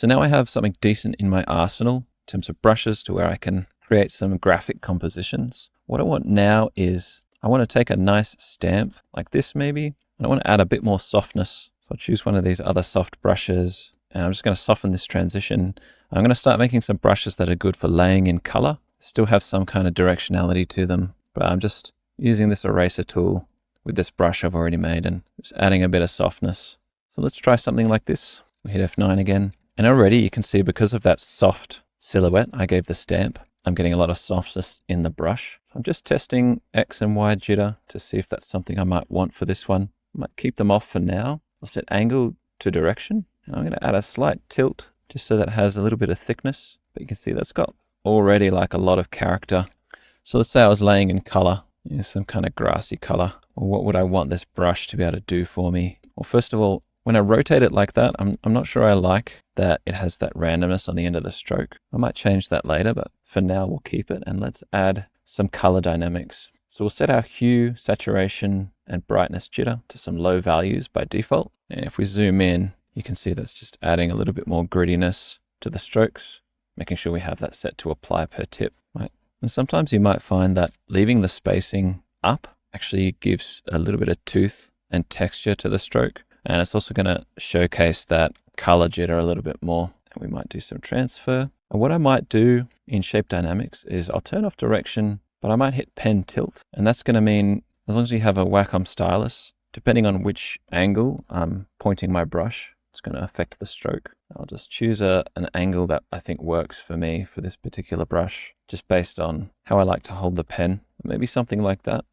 So now I have something decent in my arsenal in terms of brushes to where I can create some graphic compositions. What I want now is I want to take a nice stamp like this maybe, and I want to add a bit more softness. So I'll choose one of these other soft brushes, and I'm just going to soften this transition. I'm going to start making some brushes that are good for laying in color, still have some kind of directionality to them, but I'm just using this eraser tool with this brush I've already made and just adding a bit of softness. So let's try something like this. We hit F9 again, and already you can see because of that soft silhouette I gave the stamp, I'm getting a lot of softness in the brush. I'm just testing X and Y jitter to see if that's something I might want for this one. I might keep them off for now. I'll set angle to direction, and I'm going to add a slight tilt just so that it has a little bit of thickness. But you can see that's got already like a lot of character. So let's say I was laying in color, some kind of grassy color. Well, what would I want this brush to be able to do for me? Well, first of all, when I rotate it like that, I'm not sure I like that it has that randomness on the end of the stroke. I might change that later, but for now we'll keep it, and let's add some color dynamics. So we'll set our hue, saturation, and brightness jitter to some low values by default. And if we zoom in, you can see that's just adding a little bit more grittiness to the strokes, making sure we have that set to apply per tip. Right? And sometimes you might find that leaving the spacing up actually gives a little bit of tooth and texture to the stroke. And it's also going to showcase that color jitter a little bit more. And we might do some transfer. And what I might do in Shape Dynamics is I'll turn off direction, but I might hit pen tilt. And that's going to mean as long as you have a Wacom stylus, depending on which angle I'm pointing my brush, it's going to affect the stroke. I'll just choose an angle that I think works for me for this particular brush, just based on how I like to hold the pen. Maybe something like that.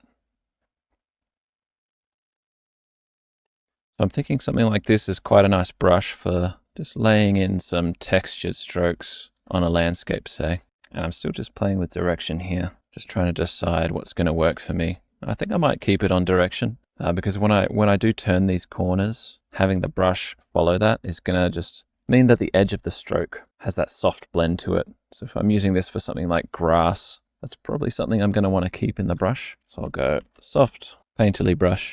I'm thinking something like this is quite a nice brush for just laying in some textured strokes on a landscape, say. And I'm still just playing with direction here, just trying to decide what's going to work for me. I think I might keep it on direction because when I do turn these corners, having the brush follow that is going to just mean that the edge of the stroke has that soft blend to it. So if I'm using this for something like grass, that's probably something I'm going to want to keep in the brush. So I'll go soft, painterly brush.